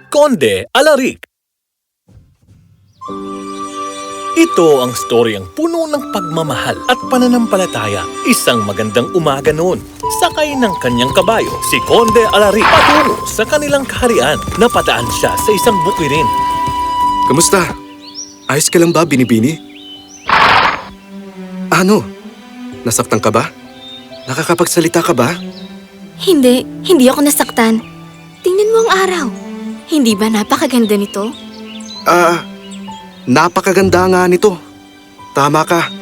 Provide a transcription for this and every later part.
Conde Alaric. Ito ang storyang puno ng pagmamahal at pananampalataya. Isang magandang umaga noon. Sakay ng kanyang kabayo, si Conde Alaric, patungo sa kanilang kaharian. Napadaan siya sa isang bukirin. Kamusta? Ayos ka lang ba, Binibini? Ano? Nasaktan ka ba? Nakakapagsalita ka ba? Hindi ako nasaktan. Tingnan mo ang araw. Hindi ba napakaganda nito? Napakaganda nga nito. Tama ka.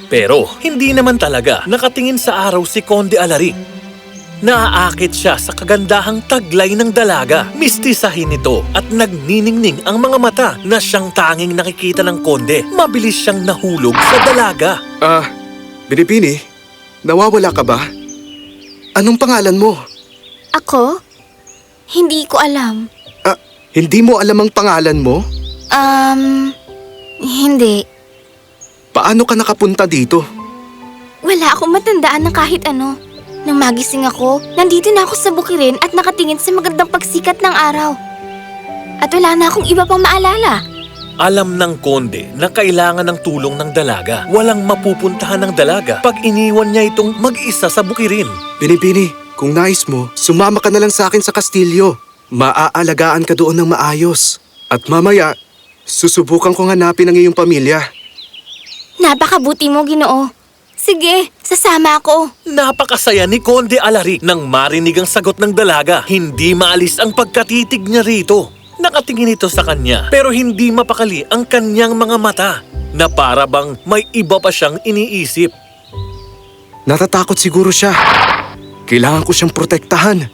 Pero hindi naman talaga nakatingin sa araw si Conde Alaric. Naaakit siya sa kagandahang taglay ng dalaga. Mistisahin nito at nagniningning ang mga mata na siyang tanging nakikita ng konde. Mabilis siyang nahulog sa dalaga. Binibini, nawawala ka ba? Anong pangalan mo? Ako? Hindi ko alam. Hindi mo alam ang pangalan mo? Hindi. Paano ka nakapunta dito? Wala akong matandaan ng kahit ano. Nang magising ako, nandito na ako sa bukirin at nakatingin sa magandang pagsikat ng araw. At wala na akong iba pang maalala. Alam ng konde na kailangan ng tulong ng dalaga. Walang mapupuntahan ng dalaga pag iniwan niya itong mag-isa sa bukirin. Binibini, kung nais mo, sumama ka na lang sa akin sa kastilyo. Maaalagaan ka doon ng maayos. At mamaya, susubukan kong hanapin ang iyong pamilya. Napakabuti mo, Ginoo. Sige, sasama ako. Napakasaya ni Conde Alaric nang marinig ang sagot ng dalaga. Hindi maalis ang pagkatitig niya rito. Nakatingin ito sa kanya pero hindi mapakali ang kanyang mga mata na para bang may iba pa siyang iniisip. Natatakot siguro siya. Kailangan ko siyang protektahan.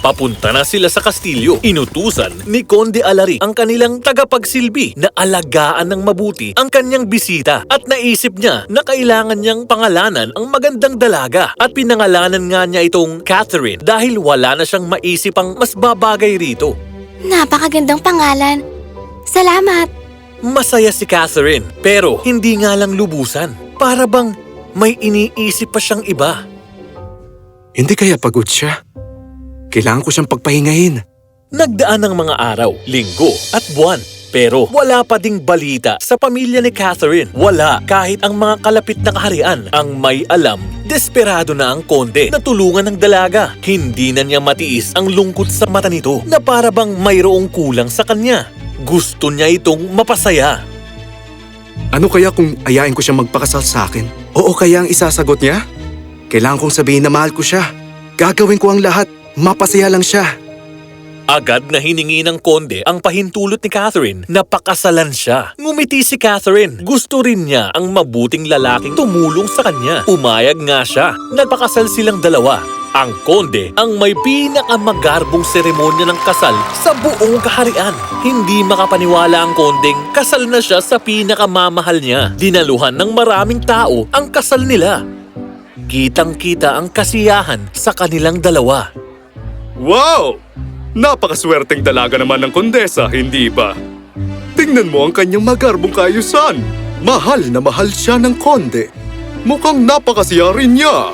Papunta na sila sa kastilyo. Inutusan ni Conde Alaric ang kanilang tagapagsilbi na alagaan ng mabuti ang kanyang bisita at naisip niya na kailangan niyang pangalanan ang magandang dalaga at pinangalanan nga niya itong Catherine dahil wala na siyang maisip ang mas babagay rito. Napakagandang pangalan. Salamat. Masaya si Catherine pero hindi nga lang lubusan. Para bang may iniisip pa siyang iba. Hindi kaya pagod siya? Kailangan ko siyang pagpahingahin. Nagdaan ng mga araw, linggo at buwan. Pero wala pa ding balita sa pamilya ni Catherine. Wala kahit ang mga kalapit na kaharian ang may alam. Desperado na ang konde na tulungan ng dalaga. Hindi na niya matiis ang lungkot sa mata nito na para bang mayroong kulang sa kanya. Gusto niya itong mapasaya. Ano kaya kung ayain ko siya magpakasal sa akin? Oo kaya ang isasagot niya? Kailangan kong sabihin na mahal ko siya. Gagawin ko ang lahat. Mapasaya lang siya. Agad na hiningi ng konde ang pahintulot ni Catherine na pakasalan siya. Ngumiti si Catherine. Gusto rin niya ang mabuting lalaking tumulong sa kanya. Umayag nga siya. Nagpakasal silang dalawa. Ang konde ang may pinakamagarbong seremonya ng kasal sa buong kaharian. Hindi makapaniwala ang kondeng kasal na siya sa pinakamamahal niya. Dinaluhan ng maraming tao ang kasal nila. Kitang-kita ang kasiyahan sa kanilang dalawa. Wow! Napakaswerteng dalaga naman ng kondesa, hindi ba? Tingnan mo ang kanyang magarbong kaayusan. Mahal na mahal siya ng konde. Mukhang napakasiya rin niya.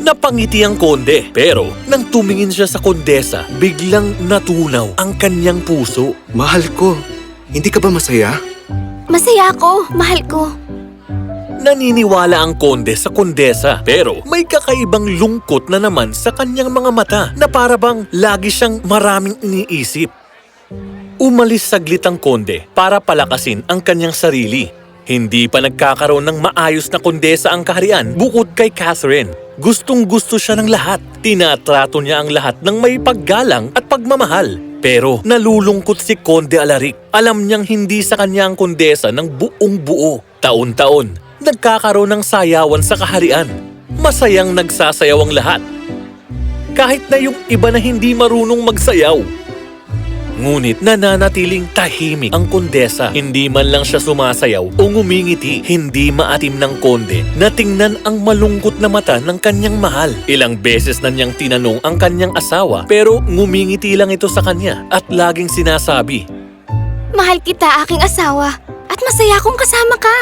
Napangiti ang konde, pero nang tumingin siya sa kondesa, biglang natunaw ang kanyang puso. Mahal ko, hindi ka ba masaya? Masaya ako, mahal ko. Naniniwala ang konde sa kondesa, pero may kakaibang lungkot na naman sa kanyang mga mata na para bang lagi siyang maraming iniisip. Umalis saglit ang konde para palakasin ang kanyang sarili. Hindi pa nagkakaroon ng maayos na kondesa ang kaharian bukod kay Catherine. Gustong-gusto siya ng lahat. Tinatrato niya ang lahat ng may paggalang at pagmamahal. Pero nalulungkot si Conde Alaric. Alam niyang hindi sa kanya ang kondesa ng buong buo. Taon-taon, nagkakaroon ng sayawan sa kaharian. Masayang nagsasayaw ang lahat. Kahit na yung iba na hindi marunong magsayaw. Ngunit nananatiling tahimik ang kondesa. Hindi man lang siya sumasayaw o ngumingiti. Hindi maatim ng konde na tingnan ang malungkot na mata ng kanyang mahal. Ilang beses na niyang tinanong ang kanyang asawa pero ngumingiti lang ito sa kanya at laging sinasabi, Mahal kita, aking asawa, at masaya akong kasama ka.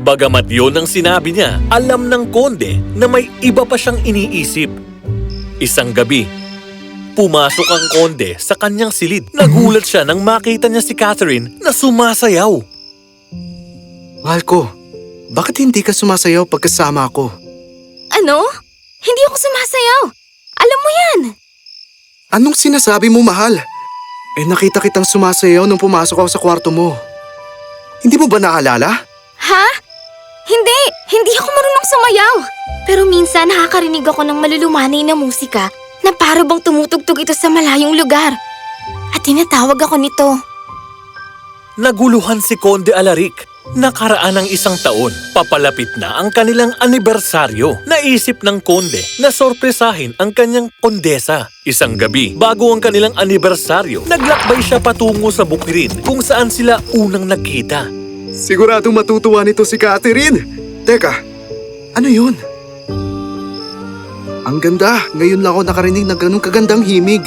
Bagamat yon ang sinabi niya, alam ng konde na may iba pa siyang iniisip. Isang gabi, pumasok ang konde sa kanyang silid. Nagulat siya nang makita niya si Catherine na sumasayaw. Mahal ko, bakit hindi ka sumasayaw pagkasama ako? Ano? Hindi ako sumasayaw. Alam mo yan. Anong sinasabi mo, mahal? Nakita kitang sumasayaw nung pumasok ako sa kwarto mo. Hindi mo ba naalala? Ha? Hindi ako marunong sumayaw. Pero minsan nakakarinig ako ng malulumanay na musika na para bang tumutugtog ito sa malayong lugar. At tinatawag ako nito. Naguluhan si Conde Alaric. Nakaraan ng isang taon, papalapit na ang kanilang anibersaryo. Naisip ng konde na sorpresahin ang kanyang kondesa. Isang gabi, bago ang kanilang anibersaryo, naglakbay siya patungo sa bukirin kung saan sila unang nagkita. Siguradong matutuwa nito si Catherine. Teka, ano yun? Ang ganda. Ngayon lang ako nakarinig ng ganung kagandang himig.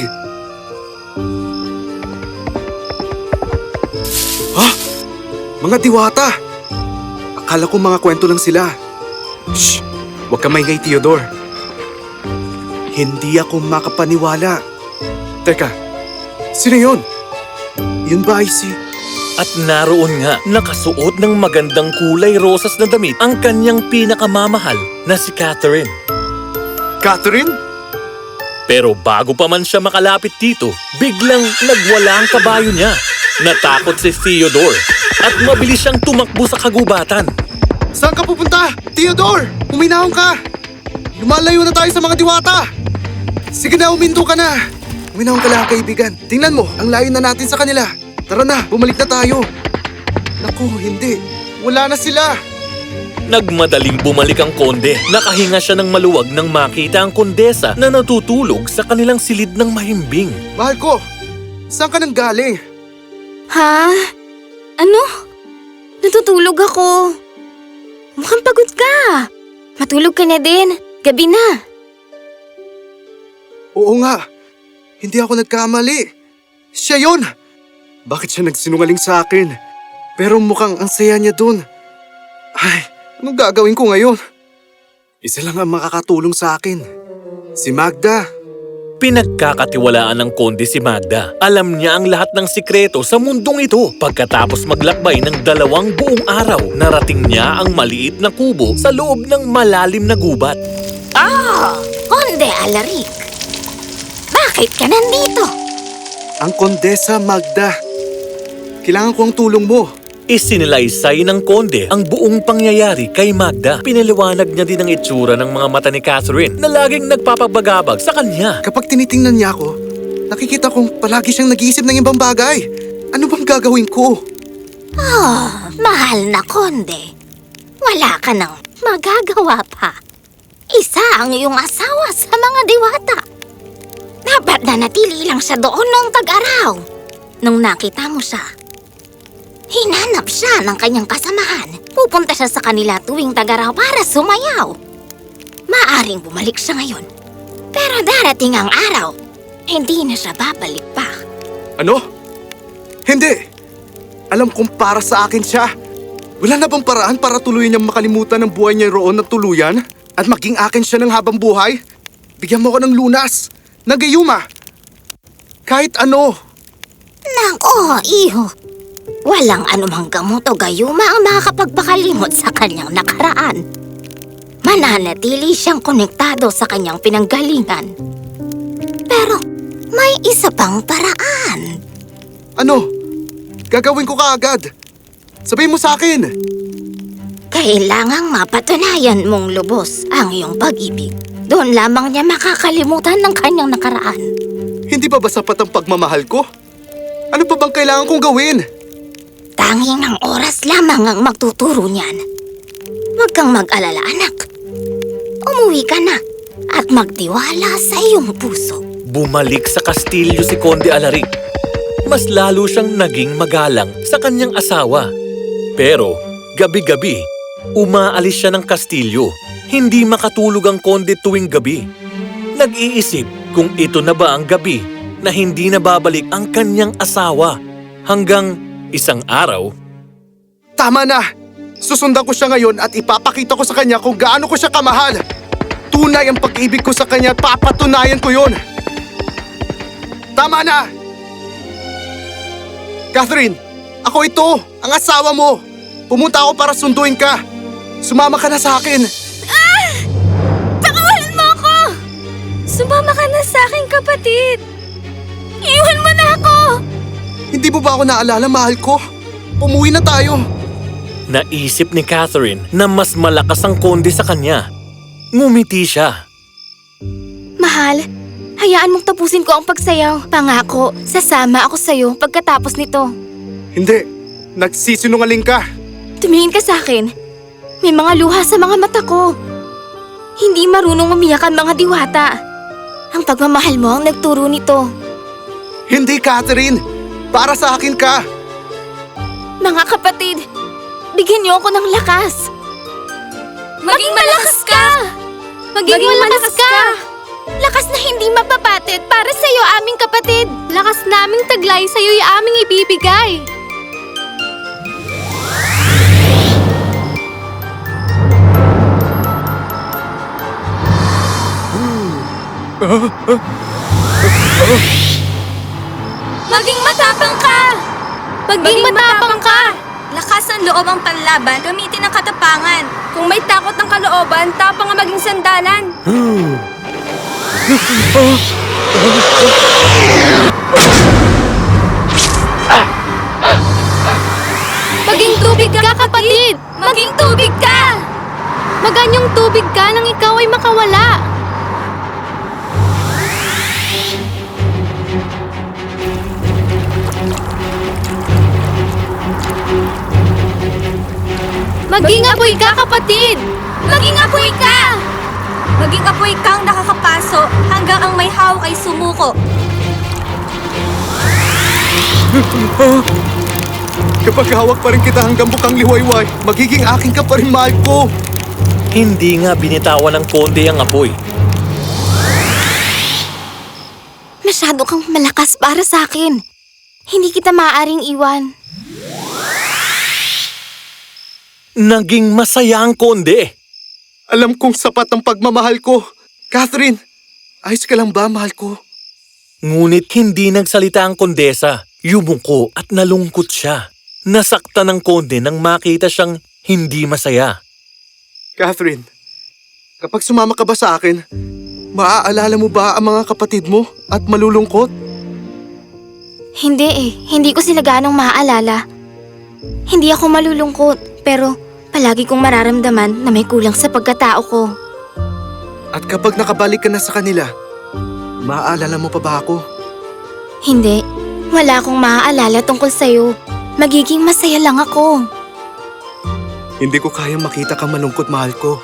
Ha? Mga diwata! Akala ko mga kwento lang sila. Shh! Huwag ka maingay, Theodore. Hindi ako makapaniwala. Teka, sino yun? Yun ba ay si... At naroon nga, nakasuot ng magandang kulay rosas na damit ang kanyang pinakamamahal na si Catherine. Catherine? Pero bago pa man siya makalapit dito, biglang nagwala ang kabayo niya. Natakot si Theodore at mabilis siyang tumakbo sa kagubatan. Saan ka pupunta? Theodore! Uminahon ka! Lumalayo na tayo sa mga diwata! Sige na, uminto ka na! Uminahon ka lang, kaibigan. Tingnan mo, ang layo na natin sa kanila. Tara na, bumalik na tayo. Naku, hindi. Wala na sila. Nagmadaling bumalik ang konde. Nakahinga siya ng maluwag nang makita ang kondesa na natutulog sa kanilang silid ng mahimbing. Mahal ko, saan ka nang galing? Ha? Ano? Natutulog ako. Mukhang pagod ka. Matulog ka na din. Gabi na. Oo nga, hindi ako nagkamali. Siya yun! Bakit siya nagsinungaling sa akin? Pero mukhang ang saya niya dun. Ay, anong gagawin ko ngayon? Isa lang ang makakatulong sa akin. Si Magda. Pinagkakatiwalaan ng konde si Magda. Alam niya ang lahat ng sikreto sa mundong ito. Pagkatapos maglakbay ng 2 buong araw, narating niya ang maliit na kubo sa loob ng malalim na gubat. Conde Alaric. Bakit ka nandito? Ang Kondesa Magda. Kailangan ko ang tulong mo. Isinilaysay ng konde ang buong pangyayari kay Magda. Pinaliwanag niya din ang itsura ng mga mata ni Catherine na laging nagpapabagabag sa kanya. Kapag tinitingnan niya ako, nakikita kong palagi siyang nag-iisip ng ibang bagay. Ano bang gagawin ko? Mahal na konde. Wala ka nang magagawa pa. Isa ang iyong asawa sa mga diwata. Dapat na natili lang siya doon noong tag-araw. Nung nakita mo siya, hinanap siya ng kanyang kasamahan. Pupunta siya sa kanila tuwing tag-araw para sumayaw. Maaring bumalik siya ngayon. Pero darating ang araw, hindi na siya babalik pa. Ano? Hindi! Alam kong para sa akin siya. Wala na bang paraan para tuluyan niyang makalimutan ang buhay niya roon na tuluyan? At maging akin siya ng habang buhay? Bigyan mo ko ng lunas, ng gayuma. Kahit ano. Nako, iho. Walang anumang gamot o gayuma ang makakapagpakalimot sa kanyang nakaraan. Mananatili siyang konektado sa kanyang pinanggalingan. Pero may isa pang paraan. Ano? Gagawin ko kaagad. Sabihin mo sa akin. Kailangang mapatunayan mong lubos ang iyong pag-ibig. Doon lamang niya makakalimutan ng kanyang nakaraan. Hindi pa ba sapat ang pagmamahal ko? Ano pa bang kailangan kong gawin? Tanging ang oras lamang ang magtuturo niyan. Huwag kang mag-alala, anak. Umuwi ka na at magtiwala sa iyong puso. Bumalik sa kastilyo si Conde Alaric. Mas lalo siyang naging magalang sa kanyang asawa. Pero gabi-gabi, umaalis siya ng kastilyo. Hindi makatulog ang konde tuwing gabi. Nag-iisip kung ito na ba ang gabi na hindi na babalik ang kanyang asawa. Hanggang isang araw, Tama na! Susundan ko siya ngayon at ipapakita ko sa kanya kung gaano ko siya kamahal. Tunay ang pag-ibig ko sa kanya at papatunayan ko yun. Tama na! Catherine, ako ito, ang asawa mo. Pumunta ako para sunduin ka. Sumama ka na sa akin. Pakawalan mo ako! Sumama ka na sa akin, kapatid. Iwan mo na ako! Hindi mo ba ako naalala, mahal ko? Umuwi na tayo. Naisip ni Catherine na mas malakas ang konde sa kanya. Ngumiti siya. Mahal, hayaan mong tapusin ko ang pagsayaw. Pangako, sasama ako sa'yo pagkatapos nito. Hindi, nagsisinungaling ka. Tumingin ka sa akin. May mga luha sa mga mata ko. Hindi marunong umiyak ang mga diwata. Ang pagmamahal mo ang nagturo nito. Hindi, Catherine. Para sa akin ka. Mga kapatid, bigyan niyo ako ng lakas. Maging malakas ka! Maging malakas ka! Lakas na hindi mapapatit para sa'yo, aming kapatid. Lakas naming taglay sa'yo'y aming ibibigay. Maging matapang ka! Maging matapang ka! Lakas ng loob ang panlaban, gamitin ang katapangan. Kung may takot ng kalooban, tapang ang maging sandalan. Maging tubig ka, kapatid! Maging tubig ka! Maganyong tubig ka nang ikaw ay makawala. Maging apoy ka, kapatid! Maging apoy ka! Maging apoy kang nakakapaso hanggang ang may hawak ay sumuko. Kapag hawak pa rin kita hanggang bukang liwayway, magiging akin ka pa rin, mahal ko. Hindi nga binitawan ng konde ang apoy. Masyado kang malakas para sa akin. Hindi kita maaaring iwan. Naging masaya ang konde. Alam kong sapat ang pagmamahal ko. Catherine, ayos ka lang ba, mahal ko? Ngunit hindi nagsalita ang kondesa. Yumuko at nalungkot siya. Nasaktan ng konde nang makita siyang hindi masaya. Catherine, kapag sumama ka ba sa akin, maaalala mo ba ang mga kapatid mo at malulungkot? Hindi eh. Hindi ko sila ganong maaalala. Hindi ako malulungkot, pero palagi kong mararamdaman na may kulang sa pagkatao ko. At kapag nakabalik ka na sa kanila, maaalala mo pa ba ako? Hindi. Wala akong maaalala tungkol sa'yo. Magiging masaya lang ako. Hindi ko kayang makita kang malungkot, mahal ko.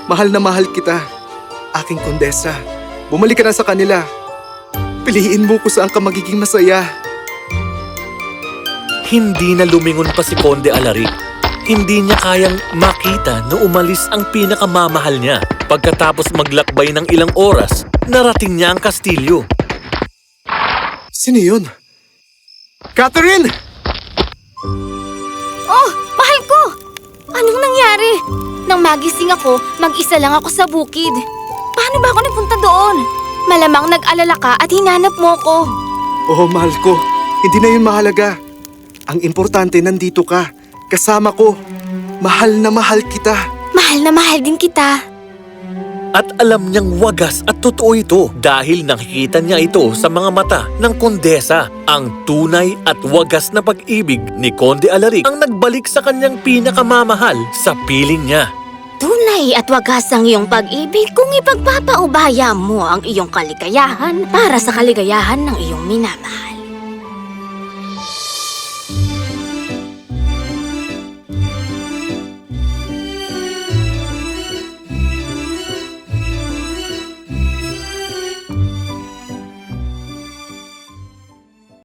Mahal na mahal kita, aking kondesa. Bumalik ka na sa kanila. Piliin mo kung saan ka magiging masaya. Hindi na lumingon pa si Konde Alaric. Hindi niya kayang makita na umalis ang pinakamamahal niya. Pagkatapos maglakbay ng ilang oras, narating niya ang kastilyo. Sino yun? Catherine! Oh, mahal ko! Anong nangyari? Nang magising ako, mag-isa lang ako sa bukid. Paano ba ako napunta doon? Malamang nag-alala ka at hinanap mo ko. Oh, mahal ko. Hindi na yun mahalaga. Ang importante, nandito ka. Kasama ko. Mahal na mahal kita. Mahal na mahal din kita. At alam niyang wagas at totoo ito dahil nakikita niya ito sa mga mata ng kondesa. Ang tunay at wagas na pag-ibig ni Konde Alaric ang nagbalik sa kanyang pinakamamahal sa piling niya. Tunay at wagas ang iyong pag-ibig kung ipagpapaubaya mo ang iyong kaligayahan para sa kaligayahan ng iyong minamahal.